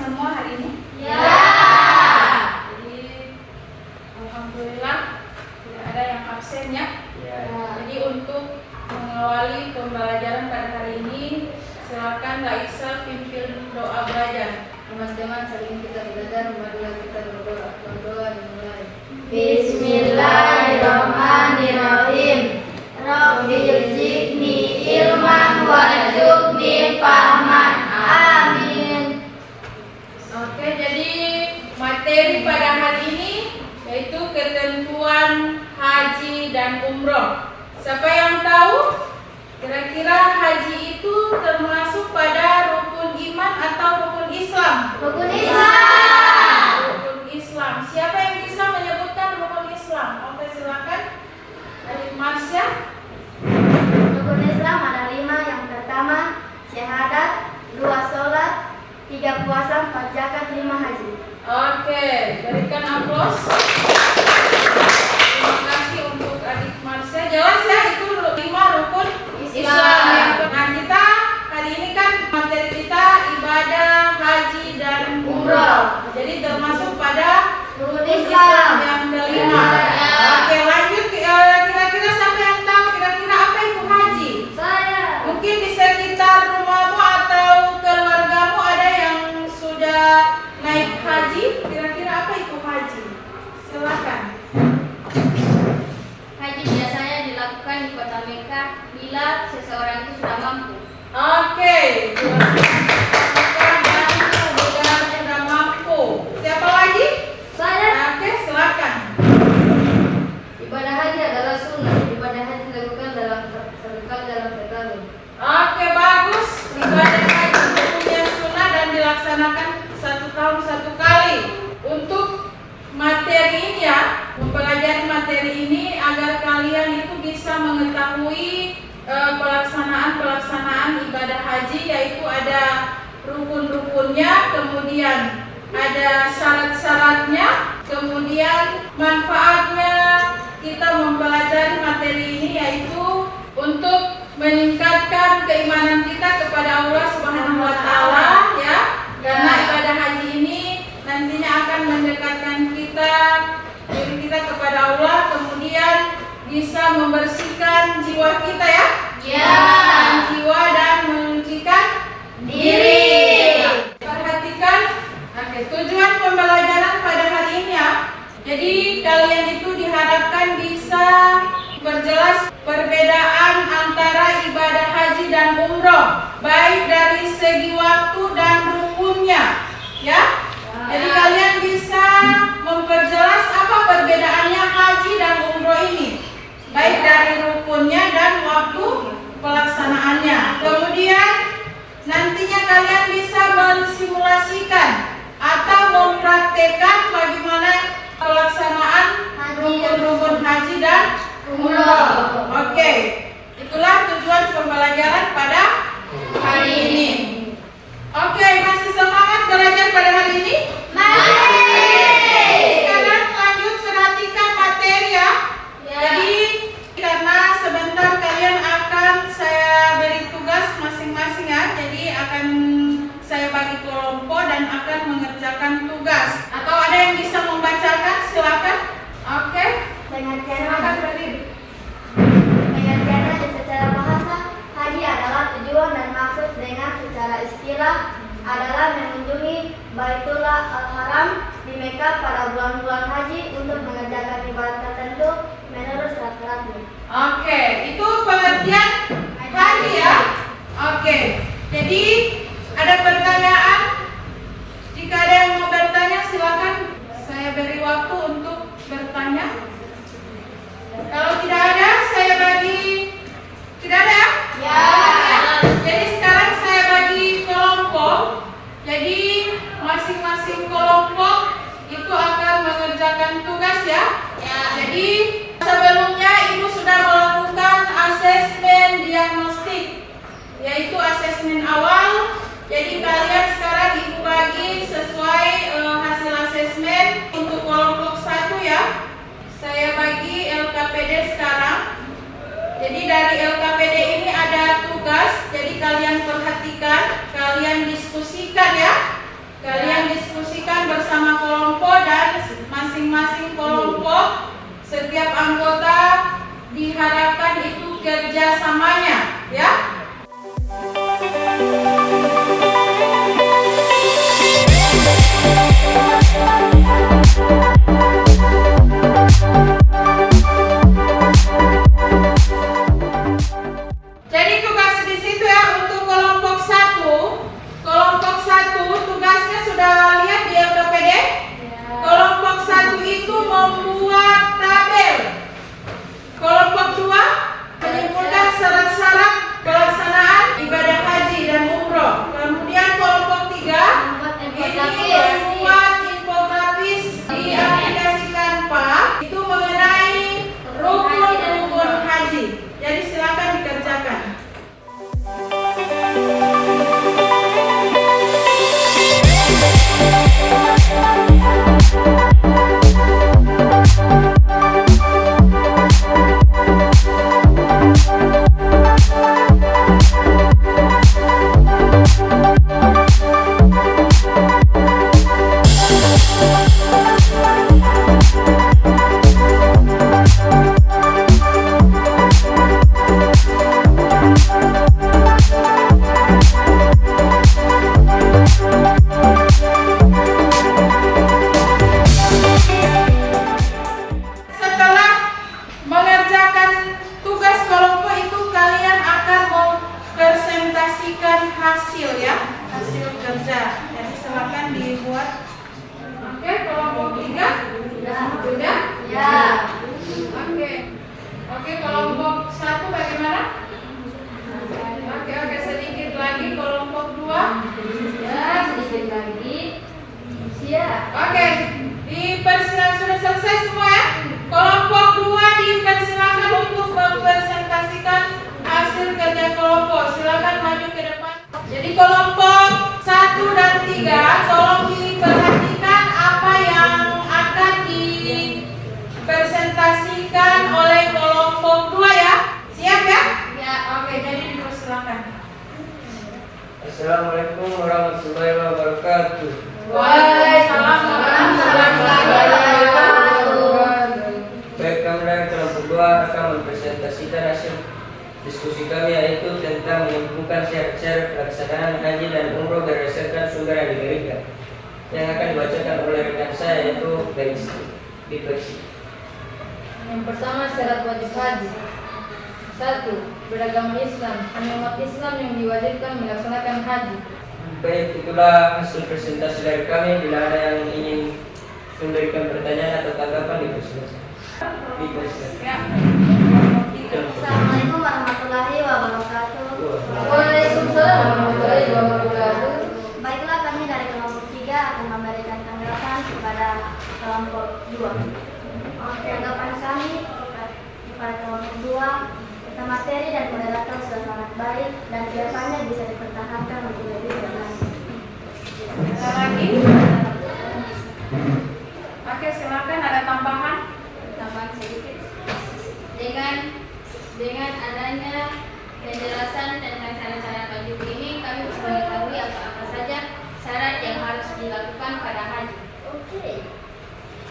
semua hari ini? Ya. Jadi alhamdulillah tidak ada yang absen ya. Ya. Jadi untuk mengawali pembelajaran pada hari ini, silakan Laisa pimpin doa belajar. Teman-teman, saling kita belajar, marilah kita berdoa. Berdoa dimulai. Bismillahirrahmanirrahim. Rabbil zidni ilman warzuqni fahman. Amin. Oke, jadi materi pada hari ini yaitu ketentuan haji dan umroh. Siapa yang tahu kira-kira haji itu termasuk pada rukun iman atau rukun Islam? Rukun Islam. Rukun Islam. Siapa yang bisa menyebutkan rukun Islam? Oke, silakan. Dari Marsya. Rukun Islam ada 5. Yang pertama syahadat, 2 sholat, 3 puasa, 4 zakat, 5 haji. Oke, berikan aplaus. Terima kasih untuk adik Marsya. Jelas ya, itu 5 rukun Islam. Nah, kita hari ini kan materi kita ibadah, haji dan umroh. Jadi termasuk pada Rukun Islam Islam. yang kelima. Oke, lanjut. Kira-kira siapa yang tahu kira-kira apa itu haji? Saya. Mungkin di sekitar rumahmu atau keluargamu ada yang sudah naik haji. Kira-kira apa itu haji? Silakan. Haji biasanya dilakukan di kota Mekah bila seseorang itu sudah mampu. Oke, sudah mampu. Siapa lagi? Saya. Oke, silakan. Ibadah haji adalah sunnah. Ibadah haji dilakukan sekali dalam setahun. Oke, bagus. Ibadah haji punya sunnah dan dilaksanakan 1 tahun 1 kali. Untuk materi ini ya, mempelajari materi ini agar kalian itu bisa mengetahui pelaksanaan ibadah haji, yaitu ada rukun-rukunnya, kemudian ada syarat-syaratnya, kemudian manfaatnya. Kita mempelajari materi ini yaitu untuk meningkatkan keimanan kita kepada Allah Subhanahu wa taala ya. Karena ibadah haji ini nantinya akan mendekatkan diri kita kepada Allah, kemudian bisa membersihkan jiwa kita ya. Membersihkan jiwa dan menyucikan diri. Perhatikan, oke, tujuan pembelajaran pada hari ini ya. Jadi kalian itu diharapkan bisa perjelas perbedaan antara ibadah haji dan umroh, baik dari segi waktu dan rukunnya, ya. Jadi kalian bisa memperjelas apa perbedaannya haji dan umroh ini, baik dari rukunnya dan waktu pelaksanaannya. Kemudian nantinya kalian bisa mensimulasikan atau mempraktekkan bagaimana pelaksanaan rukun-rukun haji dan umroh. Oke, itulah tujuan pembelajaran pada hari ini. Oke, masih semangat belajar pada hari ini? Sekarang lanjut perhatikan materi ya. Jadi karena sebentar kalian akan saya beri tugas masing-masing ya. Jadi akan saya bagi kelompok dan akan mengerjakan tugas. Atau ada yang bisa membacakan? Silakan. Oke. Silakan berdiri. Pengertiannya secara bahasa, haji adalah tujuan dan maksud dengan secara istilah adalah mengunjungi Baitullah Al-Haram di Mekah pada bulan-bulan haji untuk mengerjakan ibadah tertentu menurut syarat-syaratnya. Oke, itu pengertian haji ya. Oke, jadi ada pertanyaan? Jika ada yang mau bertanya silakan, saya beri waktu untuk bertanya. Kalau tidak ada, saya bagi. Tidak ada ya? Ya. Jadi sekarang saya bagi kelompok. Jadi masing-masing kelompok itu akan mengerjakan tugas ya. Jadi sebelumnya Ibu sudah melakukan asesmen diagnostik, yaitu asesmen awal. Jadi kalian sekarang Ibu bagi sesuai hasil asesmen. Untuk kelompok 1 ya, saya bagi LKPD sekarang. Jadi dari LKPD ini ada tugas. Jadi kalian perhatikan, kalian diskusikan ya. Kalian Oke, dipersilakan sudah selesai semua ya. Kelompok 2 dipersilakan untuk mempresentasikan hasil kerja kelompok. Silakan maju ke depan. Jadi kelompok 1 dan 3 tolong diperhatikan apa yang akan dipresentasikan oleh kelompok 2 ya. Siap ya? Ya. Oke, jadi dipersilakan. Assalamualaikum warahmatullahi wabarakatuh. Waalaikumsalam warahmatullahi wabarakatuh. Baik, kami dari kelompok 2 akan mempresentasikan hasil diskusi kami, yaitu tentang menyambungkan syarat-syarat pelaksanaan haji dan umroh berdasarkan sumber yang diberikan. Yang akan dibacakan oleh rekan saya yaitu Diksi. Yang pertama, syarat wajib haji. 1. Beragama Islam. Hanya umat Islam yang diwajibkan melaksanakan haji. Baik, itulah hasil presentasi dari kami. Bila ada yang ingin memberikan pertanyaan atau tanggapan, dipersilakan. Ya. Assalamualaikum warahmatullahi wabarakatuh. Waalaikumsalam warahmatullahi wabarakatuh. Baiklah, kami dari kelompok 3 akan memberikan tanggapan kepada kelompok 2. Tanggapan kami kepada kelompok 2, kita materi dan moderator sudah sangat baik dan kedepannya bisa dipertahankan untuk lebih berlanjut. Ada lagi? Oke, silakan ada tambahan. Tambahan sedikit. Dengan adanya penjelasan tentang syarat-syarat wajib ini, kami bisa mengetahui apa-apa saja syarat yang harus dilakukan pada haji. Oke.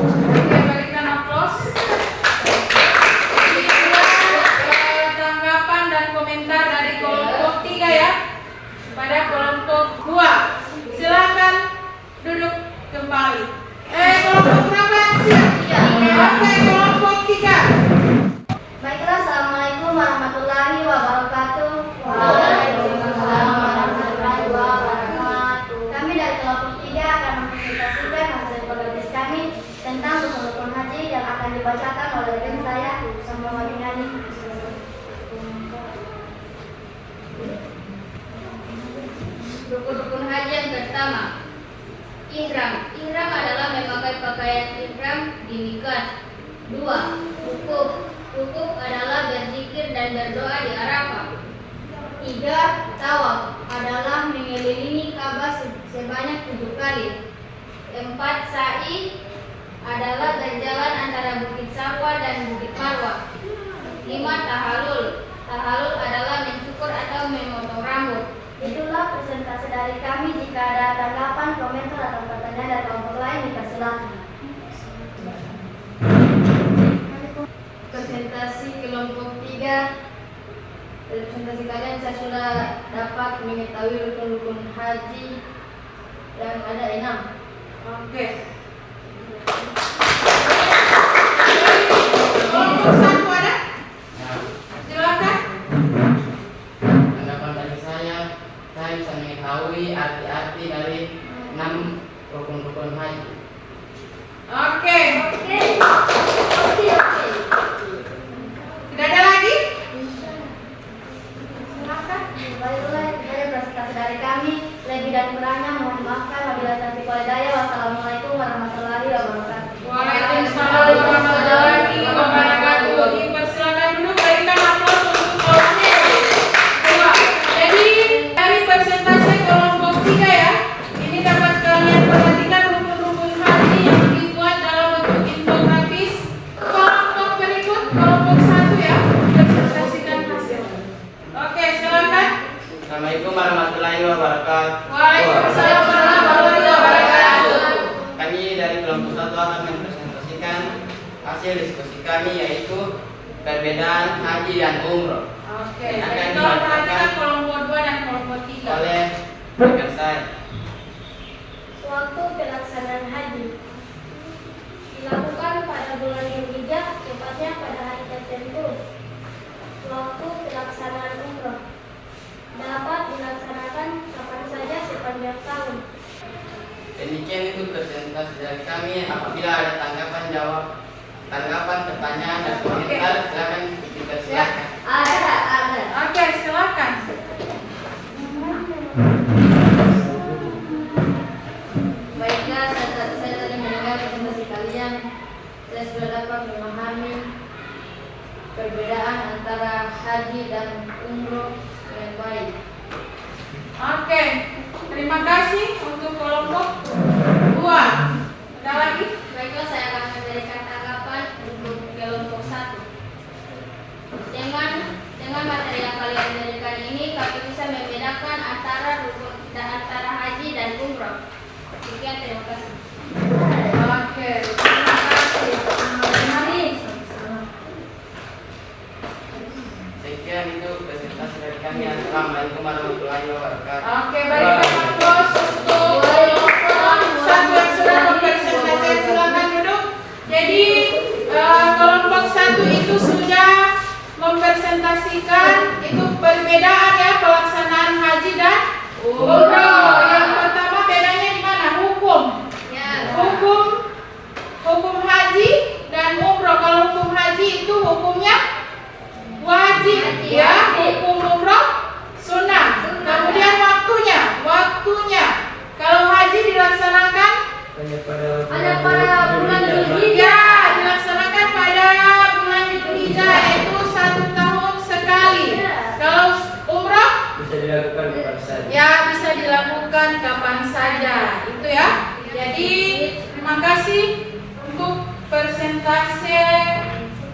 Oke, berikan aplaus. Ini tanggapan dan komentar dari kelompok 3 ya. Pada kelompok 2. Silakan duduk kembali. Kelompok berapa yang siap? Oke, kelompok 3. Baiklah, assalamualaikum warahmatullahi wabarakatuh. Waalaikumsalam warahmatullahi wabarakatuh. Kami dari kelompok 3 akan mempresentasikan hasil politis kami tentang rukun-rukun haji yang akan dibacakan oleh rekan saya Sama Wadingani. Rukun-rukun haji yang pertama, ihram. Ihram adalah memakai pakaian ihram di miqat. 2. Wukuf. Wukuf adalah berzikir dan berdoa di Arafah. 3. Tawaf adalah mengelilingi Ka'bah sebanyak 7 kali. 4. Sa'i adalah berjalan antara Bukit Safa dan Bukit Marwah. 5. Tahallul. Tahallul adalah mencukur atau memotong rambut. Itulah presentasi dari kami. Jika ada tanggapan, komentar atau pertanyaan dari kelompok lain, dipersilakan. Presentasi kelompok 3. Presentasi kalian saya sudah dapat mengetahui rukun-rukun haji yang ada 6. Oke. Kelompok 1 ada? Silakan. Tanggapan dari saya bisa mengetahui arti-arti dari 6 rukun-rukun haji. Oke. Oke. Tidak ada lagi? Silakan. Baiklah, itu saja presentasi dari kami. Lebih dan kurangnya mohon maafkan. Wabillahi taufiq wal hidayah. Wassalamualaikum warahmatullahi wabarakatuh. Waalaikumsalam warahmatullahi wabarakatuh. Dipersilakan dulu, berikan aplaus untuk kelompok 2. Jadi dari presentasi kelompok 3 ya, ini dapat kalian perhatikan rukun-rukun haji yang dibuat dalam bentuk infografis. Kelompok berikut, kelompok 1 ya, presentasikan hasil. Oke, silakan. Assalamualaikum warahmatullahi wabarakatuh. Waalaikumsalam warahmatullahi wabarakatuh. Kami dari kelompok 1 akan mempresentasikan hasil diskusi kami, yaitu perbedaan haji dan umroh. Oke, Yang akan jadi tolong perhatikan dibacakan kelompok 2 dan kelompok 3. oleh rekan saya. Waktu pelaksanaan haji dilakukan pada bulan Dzulhijjah, tepatnya pada hari tertentu. Waktu pelaksanaan umroh dapat dilaksanakan kapan saja sepanjang tahun. Demikian itu presentasi dari kami. Apabila ada tanggapan, pertanyaan dan komentar, silakan dipersilakan. Ada. Oke, silakan. Baiklah, saya kemudian saya sudah dapat memahami perbedaan antara haji dan umroh dengan baik. Oke, terima kasih untuk kelompok 2. Ada lagi? Baiklah, saya akan memberikan tanggapan untuk kelompok 1. Dengan materi yang kalian berikan ini, kami bisa membedakan antara rukun dan antara haji dan umroh. Sekian, terima kasih. Oke, terima kasih. Sekian itu presentasi dari kami. Assalamualaikum warahmatullahi wabarakatuh. Oke, baik Pak Bos, untuk kelompok 1 yang sudah mempresentasikan, silakan duduk. Jadi kelompok 1 itu sudah mempresentasikan itu perbedaan ya pelaksanaan haji dan umroh. Yang pertama bedanya di mana? Hukum. Ya. Hukum haji dan umroh. Kalau hukum haji itu hukumnya wajib, ya. Hukum umroh sunnah. Kemudian waktunya. Kalau haji dilaksanakan Ada pada bulan Dzulhijjah. ya, dilaksanakan pada bulan Dzulhijjah, yaitu 1 tahun sekali. Kalau umroh bisa dilakukan kapan saja. ya bisa dilakukan kapan saja, itu ya. Jadi terima kasih untuk persentase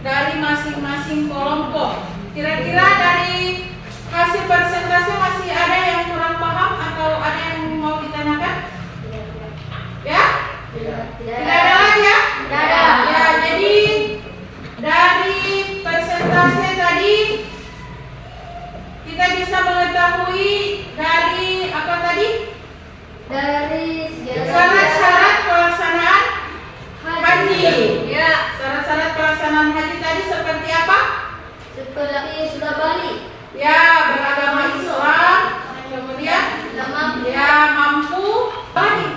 dari masing-masing kelompok. Kira-kira dari hasil persentase masih ada yang kurang paham atau ada yang mau ditanyakan? Ya? Tidak ada lagi ya? Tidak ada. Ya, jadi dari persentase tadi kita bisa mengetahui dari apa tadi? Dari Syarat-syarat pelaksanaan haji. Ya. Syarat-syarat pelaksanaan haji tadi seperti apa? Seperti sudah balik. Ya, beragama Islam, kemudian ya mampu balik.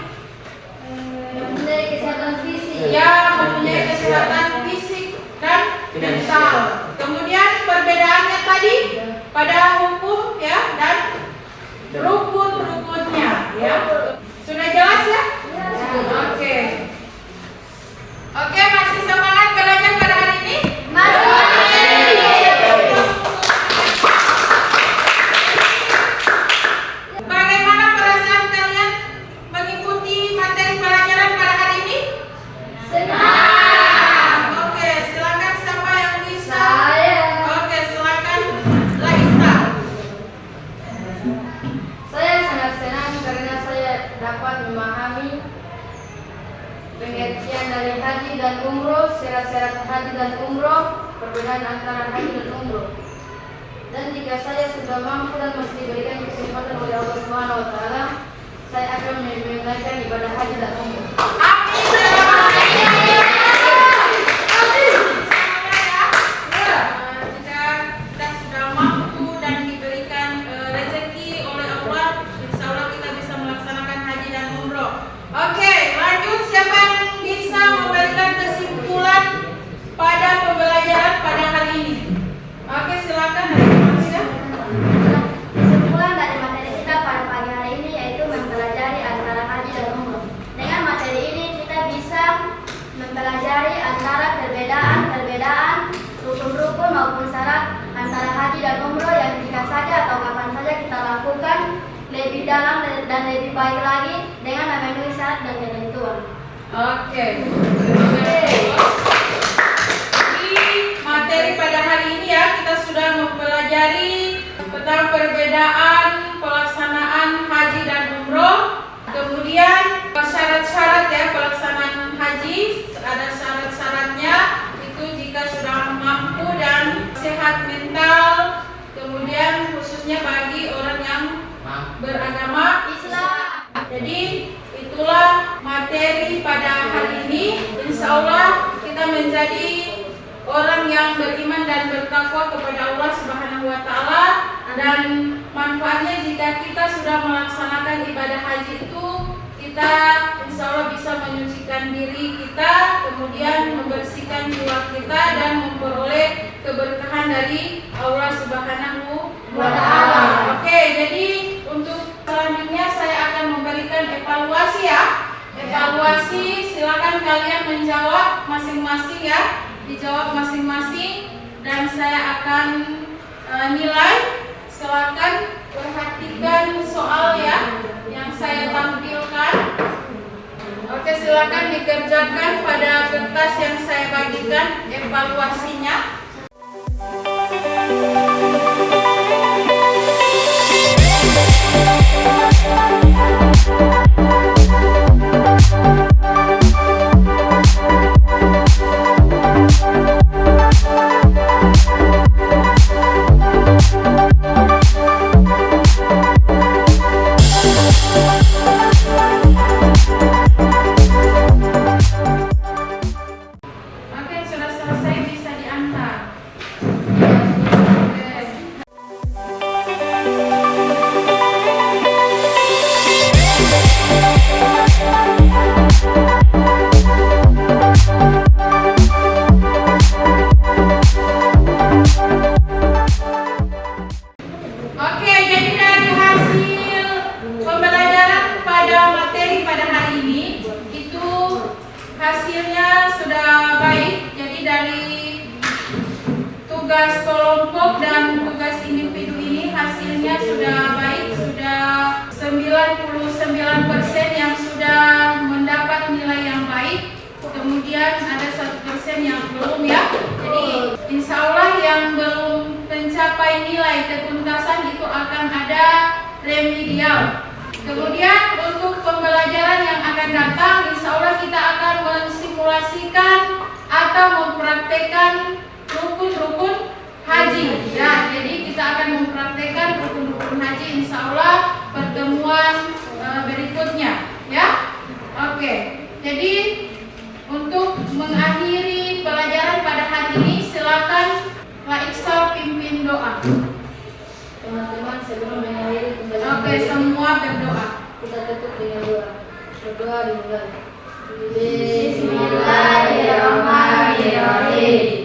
Mempunyai kesehatan fisik. Ya, mempunyai kesehatan fisik dan mental. Kemudian perbedaannya tadi pada hukum ya dan rukun-rukunnya ya. Sudah jelas ya? Oke. Oke, masih semangat belajar pada hari ini? Bagaimana perasaan kalian mengikuti materi pelajaran pada hari ini? Senang. Oke, silakan siapa yang bisa. Saya. Oke, silakan Laisa. Saya sangat senang karena saya dapat memahami pengertian dari haji dan umroh, syarat-syarat haji dan umroh, perbedaan antara haji dan umroh. Dan jika saya sudah mampu dan masih diberikan kesempatan oleh Allah Subhanahu wa taala, saya akan menunaikan ibadah haji dan umroh. Amin. Jika kita sudah mampu dan diberikan rezeki oleh Allah, insya Allah kita bisa melaksanakan haji dan umroh. Oke, lanjut. Siapa yang bisa memberikan kesimpulan pada pembelajaran pada hari ini? Oke, silakan dari Mas ya. Kesimpulan dari materi kita pada pagi hari ini yaitu mempelajari antara haji dan umroh. Dengan materi ini kita bisa mempelajari antara perbedaan rukun-rukun maupun syarat antara haji dan umroh yang jika saja atau kapan saja kita lakukan lebih dalam dan lebih baik lagi dengan memenuhi syarat dan ketentuan. Oke. Di materi pada hari ini ya kita sudah mempelajari tentang perbedaan pelaksanaan haji dan umroh. Kemudian syarat-syarat ya pelaksanaan haji, ada syarat-syaratnya itu jika sudah mampu dan sehat mental. Kemudian khususnya bagi orang yang beragama Islam. Jadi itulah materi pada hari ini. Insya Allah kita menjadi orang yang beriman dan bertakwa kepada Allah Subhanahu wa taala, dan manfaatnya jika kita sudah melaksanakan ibadah haji itu, kita insya Allah bisa menyucikan diri kita, kemudian membersihkan jiwa kita dan memperoleh keberkahan dari Allah Subhanahu wa taala. Oke, jadi untuk selanjutnya saya akan memberikan evaluasi ya. evaluasi, silakan kalian menjawab masing-masing ya, dijawab masing-masing dan saya akan nilai. Silakan perhatikan soal ya yang saya tampilkan. Oke, silakan dikerjakan pada kertas yang saya bagikan evaluasinya. Oke, sudah selesai, bisa diantar. Oke, jadi dari hasil pembelajaran pada materi pada hari ini itu hasilnya sudah baik. Jadi dari tugas kelompok dan tugas individu ini hasilnya sudah baik, sudah 99% yang sudah mendapat nilai yang baik. Kemudian ada 1% yang belum ya. Jadi insya Allah yang belum mencapai nilai ketuntasan itu akan ada remedial. Kemudian untuk pembelajaran yang akan datang, insya Allah kita akan mensimulasikan atau mempraktekkan rukun-rukun haji. Ya, jadi kita akan mempraktekkan rukun-rukun haji insya Allah pertemuan berikutnya. Ya, oke. Jadi untuk mengakhiri pelajaran pada hari ini, silakan Pak Iksal pimpin doa. Teman-teman, sebelum mengakhiri pembelajaran Oke, semua berdoa. kita tutup dengan doa. Berdoa dimulai. Bismillahirrahmanirrahim.